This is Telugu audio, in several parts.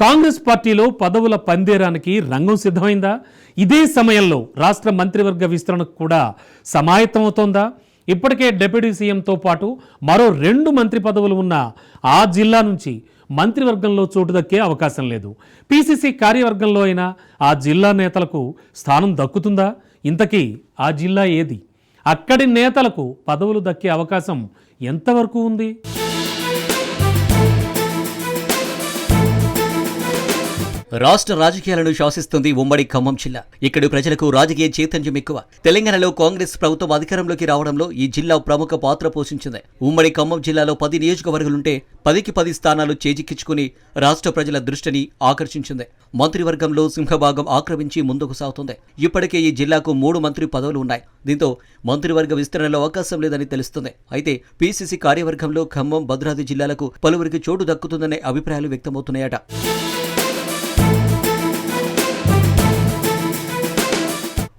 కాంగ్రెస్ పార్టీలో పదవుల పందేరానికి రంగం సిద్ధమైందా? ఇదే సమయంలో రాష్ట్ర మంత్రివర్గ విస్తరణకు కూడా సమాయత్తమవుతోందా? ఇప్పటికే డిప్యూటీ సీఎంతో పాటు మరో 2 మంత్రి పదవులు ఉన్న ఆ జిల్లా నుంచి మంత్రివర్గంలో చోటు దక్కే అవకాశం లేదు. పీసీసీ కార్యవర్గంలో అయినా ఆ జిల్లా నేతలకు స్థానం దక్కుతుందా? ఇంతకీ ఆ జిల్లా ఏది? అక్కడి నేతలకు పదవులు దక్కే అవకాశం ఎంతవరకు ఉంది? రాష్ట్ర రాజకీయాలను శాసిస్తుంది ఉమ్మడి ఖమ్మం జిల్లా. ఇక్కడి ప్రజలకు రాజకీయ చైతన్యం ఎక్కువ. తెలంగాణలో కాంగ్రెస్ ప్రభుత్వం అధికారంలోకి రావడంలో ఈ జిల్లా ప్రముఖ పాత్ర పోషించింది. ఉమ్మడి ఖమ్మం జిల్లాలో 10 నియోజకవర్గాలుంటే 10కి 10 స్థానాలు చేజిక్కించుకుని రాష్ట్ర ప్రజల దృష్టిని ఆకర్షించింది. మంత్రివర్గంలో సింహభాగం ఆక్రమించి ముందుకు సాగుతుంది. ఇప్పటికే ఈ జిల్లాకు 3 మంత్రి పదవులు ఉన్నాయి. దీంతో మంత్రివర్గ విస్తరణలో అవకాశం లేదని తెలుస్తుంది. అయితే పీసీసీ కార్యవర్గంలో ఖమ్మం, భద్రాద్రి జిల్లాలకు పలువురికి చోటు దక్కుతుందనే అభిప్రాయాలు వ్యక్తమవుతున్నాయట.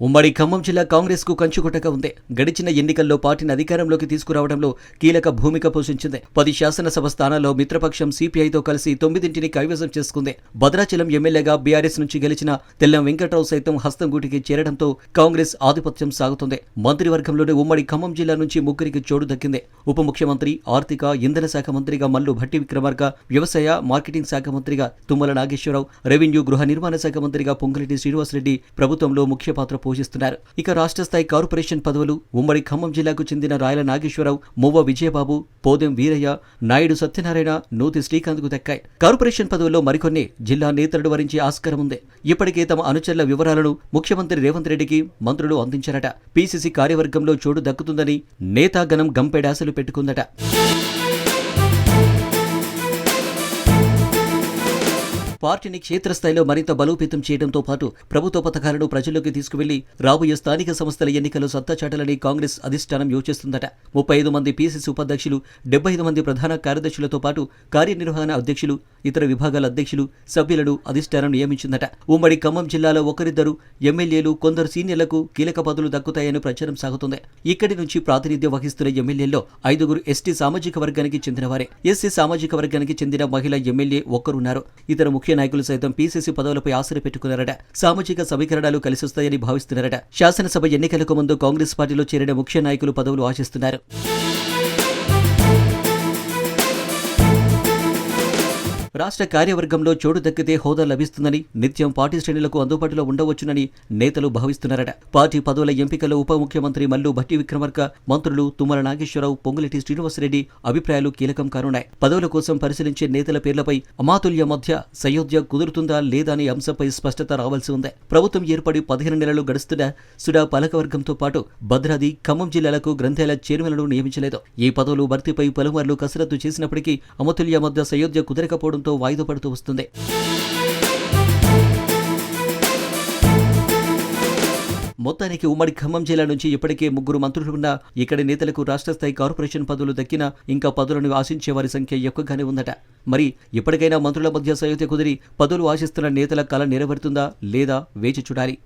ఉమ్మడి ఖమ్మం జిల్లా కాంగ్రెస్ కు కంచుకొట్టగా ఉంది. గడిచిన ఎన్నికల్లో పార్టీని అధికారంలోకి తీసుకురావడంలో కీలక భూమిక పోషించింది. 10 శాసనసభ స్థానాల్లో మిత్రపక్షం సిపిఐతో కలిసి 9ంటిని కైవసం చేసుకుంది. భద్రాచలం ఎమ్మెల్యేగా బీఆర్ఎస్ నుంచి గెలిచిన తెల్లం వెంకట్రావు సైతం హస్తం గూటికి చేరడంతో కాంగ్రెస్ ఆధిపత్యం సాగుతుంది. మంత్రివర్గంలోని ఉమ్మడి ఖమ్మం జిల్లా నుంచి 3కి చోటు దక్కింది. ఉప ముఖ్యమంత్రి, ఆర్థిక, ఇంధన శాఖ మంత్రిగా మల్లు భట్టి విక్రమార్క, వ్యవసాయ, మార్కెటింగ్ శాఖ మంత్రిగా తుమ్మల నాగేశ్వరరావు, రెవెన్యూ, గృహ నిర్మాణ శాఖ మంత్రిగా పొంగులేటి శ్రీనివాసరెడ్డి ప్రభుత్వంలో ముఖ్య పాత్ర పోషిస్తున్నారు. ఇక రాష్ట్ర స్థాయి కార్పొరేషన్ పదవులు ఉమ్మడి ఖమ్మం జిల్లాకు చెందిన రాయల నాగేశ్వరరావు, మువ్వ విజయబాబు, పోదెం వీరయ్య, నాయుడు సత్యనారాయణ, నూతి శ్రీకాంత్ కు దక్కాయి. కార్పొరేషన్ పదవుల్లో మరికొన్ని జిల్లా నేతలను వరించే ఆస్కారం ఉంది. ఇప్పటికే తమ అనుచరుల వివరాలను ముఖ్యమంత్రి రేవంత్ రెడ్డికి మంత్రులు అందించారట. పీసీసీ కార్యవర్గంలో చోటు దక్కుతుందని నేతాగణం గంపెడాసలు పెట్టుకుందట. పార్టీని క్షేత్రస్థాయిలో మరింత బలోపేతం చేయడంతో పాటు ప్రభుత్వ పథకాలను ప్రజల్లోకి తీసుకువెళ్లి రాబోయే స్థానిక సంస్థల ఎన్నికల్లో సత్తా చాటాలని కాంగ్రెస్ అధిష్టానం యోచిస్తుందట. 35 మంది పీసీసీ ఉపాధ్యక్షులు, 75 మంది ప్రధాన కార్యదర్శులతో పాటు కార్యనిర్వహణ అధ్యక్షులు, ఇతర విభాగాల అధ్యక్షులు, సభ్యులను అధిష్టానం నియమించిందట. ఉమ్మడి ఖమ్మం జిల్లాలో 1-2 ఎమ్మెల్యేలు, కొందరు సీనియర్లకు కీలక పదవులు దక్కుతాయని ప్రచారం సాగుతుంది. ఇక్కడి నుంచి ప్రాతినిధ్యం వహిస్తున్న ఎమ్మెల్యేల్లో 5గురు ఎస్టీ సామాజిక వర్గానికి చెందినవారే. ఎస్సీ సామాజిక వర్గానికి చెందిన మహిళా ఎమ్మెల్యే ఒక్కరున్నారు. ఇతర ముఖ్య నాయకులు సైతం పీసీసీ పదవులపై ఆశలు పెట్టుకున్నారట. సామాజిక సమీకరణాలు కలిసొస్తాయని భావిస్తున్నారట. శాసనసభ ఎన్నికలకు ముందు కాంగ్రెస్ పార్టీలో చేరిన ముఖ్య నాయకులు పదవులు ఆశిస్తున్నారు. రాష్ట్ర కార్యవర్గంలో చోటు దక్కితే హోదా లభిస్తుందని, నిత్యం పార్టీ శ్రేణులకు అందుబాటులో ఉండవచ్చునని నేతలు భావిస్తున్నారట. పార్టీ పదవుల ఎంపికలో ఉప ముఖ్యమంత్రి మల్లు భట్టి విక్రమార్క, మంత్రులు తుమ్మల నాగేశ్వరరావు, పొంగులేటి శ్రీనివాసరెడ్డి అభిప్రాయాలు కీలకం కానున్నాయి. పదవుల కోసం పరిశీలించే నేతల పేర్లపై అమాతుల్య మధ్య సయోధ్య కుదురుతుందా లేదా అనే అంశంపై స్పష్టత రావాల్సి ఉంది. ప్రభుత్వం ఏర్పడి 15 నెలలు గడుస్తున్న సుడా పాలకవర్గంతో పాటు భద్రాద్రి, ఖమ్మం జిల్లాలకు గ్రంథాలయ చైర్మన్లను నియమించలేదు. ఈ పదవులు భర్తీపై పలుమార్లు కసరత్తు చేసినప్పటికీ అమతుల్య మధ్య సయోధ్య కుదరకపోవడం వాయిదా పడుతూ వస్తుంది. మొత్తానికి ఉమ్మడి ఖమ్మం జిల్లా నుంచి ఇప్పటికే 3 మంత్రులున్నా ఇక్కడి నేతలకు రాష్ట్ర స్థాయి కార్పొరేషన్ పదవులు దక్కినా ఇంకా పదవులను ఆశించే వారి సంఖ్య ఎక్కువగానే ఉందట. మరి ఇప్పటికైనా మంత్రుల మధ్య సయోధ్య కుదిరి పదవులు ఆశిస్తున్న నేతల కల నెరవేరుతుందా లేదా వేచి చూడాలి.